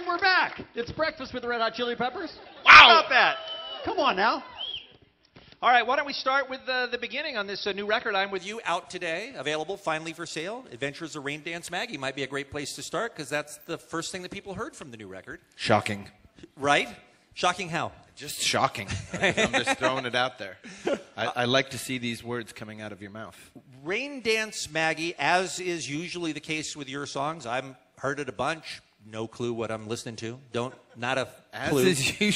And we're back. It's Breakfast with the Red Hot Chili Peppers. Wow! How about that? Come on now. All right, why don't we start with the beginning on this new record, I'm With You, out today, available finally for sale. Adventures of Rain Dance Maggie might be a great place to start because that's the first thing that people heard from the new record. Shocking. Right? Shocking how? Just shocking. I'm just throwing it out there. I like to see these words coming out of your mouth. Rain Dance Maggie, as is usually the case with your songs, I've heard it a bunch. No clue what I'm listening to. Not a clue.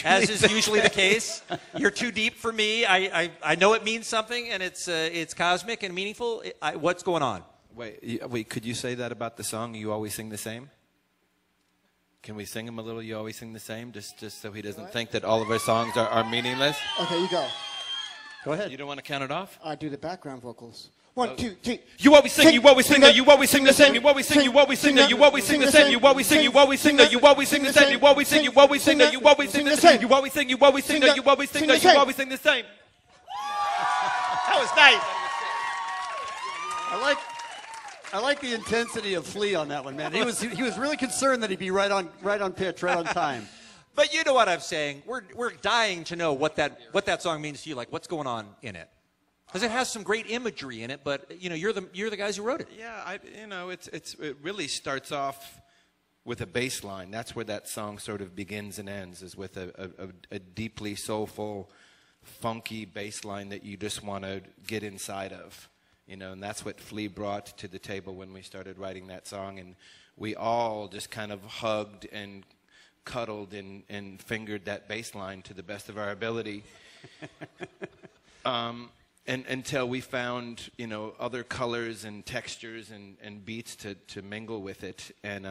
As is usually the case. You're too deep for me. I know it means something, and it's cosmic and meaningful. What's going on? Wait, could you say that about the song, You Always Sing the Same? Can we sing him a little, You Always Sing the Same, just so he doesn't think that all of our songs are meaningless? Okay, you go. Go ahead. You don't want to count it off? I do the background vocals. 1, 2, 3. You always sing, you always sing, you always sing the same, you always sing, you always sing, you always sing the same, you always sing, you always sing, you always sing the same, you always sing, you always sing, you always sing the same, you always sing, you always sing, you always sing, you always sing the same. That was nice. I like the intensity of Flea on that one, man. He was really concerned that he'd be right on pitch, right on time. But you know what I'm saying. We're dying to know what that song means to you. Like, what's going on in it? Because it has some great imagery in it, but you know, you're the guys who wrote it. Yeah, it really starts off with a bass line. That's where that song sort of begins and ends, is with a deeply soulful, funky bass line that you just want to get inside of. You know, and that's what Flea brought to the table when we started writing that song, and we all just kind of hugged and cuddled and fingered that bass line to the best of our ability. And until we found, you know, other colors and textures and beats to mingle with it. And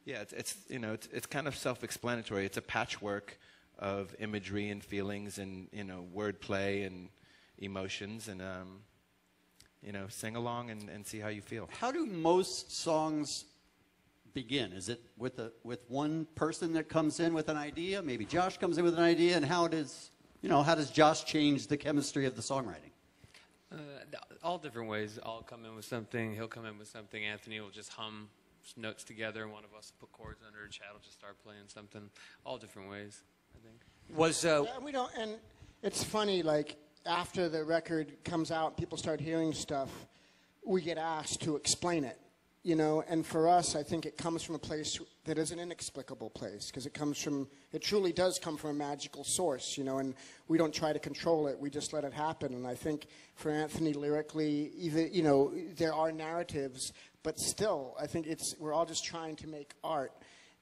yeah, it's kind of self-explanatory. It's a patchwork of imagery and feelings and, you know, wordplay and emotions, and you know, sing along and see how you feel. How do most songs begin? Is it with one person that comes in with an idea? Maybe Josh comes in with an idea, and how does Josh change the chemistry of the songwriting? All different ways. I'll come in with something. He'll come in with something. Anthony will just hum some notes together, and one of us will put chords under. Chad will just start playing something. All different ways, I think. We don't. And it's funny. Like after the record comes out, people start hearing stuff. We get asked to explain it. You know, and for us, I think it comes from a place that is an inexplicable place, because it truly does come from a magical source, you know, and we don't try to control it, we just let it happen. And I think for Anthony, lyrically, even, you know, there are narratives, but still, I think we're all just trying to make art.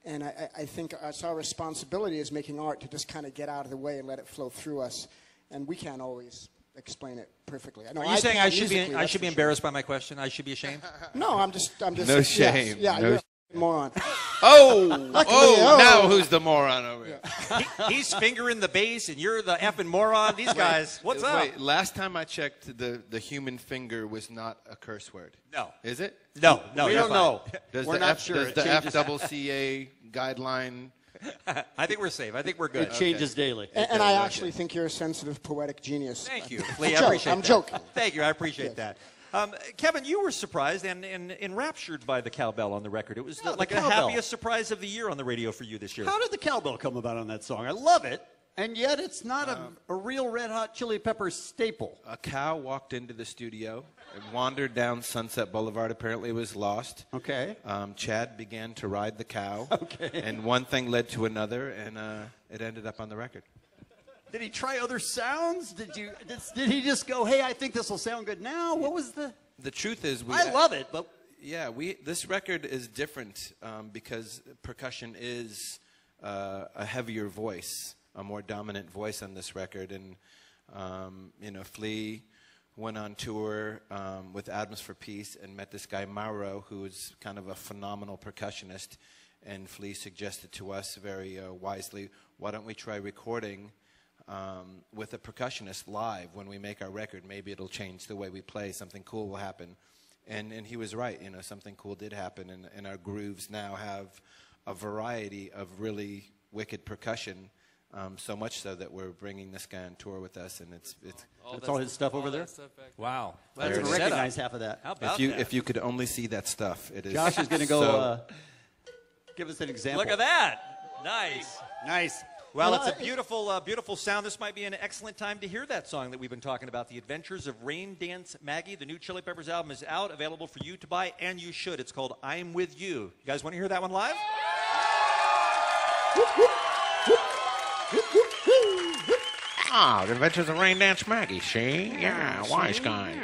And I think it's our responsibility as making art to just kind of get out of the way and let it flow through us. And we can't always explain it perfectly. Are you saying I should be embarrassed by my question? I should be ashamed? No, I'm just. No shame. Yes, yeah, no you're a moron. Now who's the moron over here? He's fingering the bass, and you're the effing moron. These guys, what's up? Wait, last time I checked, the human finger was not a curse word. No. Is it? No. We don't know. We're not sure. Does the FCCA guideline? I think we're safe. I think we're good. It changes daily. And I actually think you're a sensitive, poetic genius. Thank you, Lee. I appreciate that. I'm joking. Thank you. I appreciate that. Kevin, you were surprised and enraptured by the cowbell on the record. It was like the happiest surprise of the year on the radio for you this year. How did the cowbell come about on that song? I love it, and yet it's not a real Red Hot Chili Peppers staple. A cow walked into the studio and wandered down Sunset Boulevard. Apparently it was lost. Okay. Chad began to ride the cow. Okay. And one thing led to another, and it ended up on the record. Did he try other sounds? Did he just go, hey, I think this will sound good now? What was the... The truth is... I love it, but... Yeah, this record is different because percussion is a heavier voice, a more dominant voice on this record. And, you know, Flea went on tour with Atoms for Peace and met this guy, Mauro, who is kind of a phenomenal percussionist. And Flea suggested to us very wisely, why don't we try recording with a percussionist live when we make our record? Maybe it'll change the way we play. Something cool will happen. And he was right. You know, something cool did happen. And our grooves now have a variety of really wicked percussion, so much so that we're bringing this guy on tour with us. And it's that's all his stuff over there? Wow. Let's recognize half of that. How about if you could only see that stuff. It is. Josh is going to go give us an example. Look at that. Nice. Nice. Well, Well, it's a beautiful, beautiful sound. This might be an excellent time to hear that song that we've been talking about, The Adventures of Rain Dance Maggie. The new Chili Peppers album is out, available for you to buy, and you should. It's called I'm With You. You guys want to hear that one live? Ah, The Adventures of Rain Dance Maggie, see? Yeah, wise guys.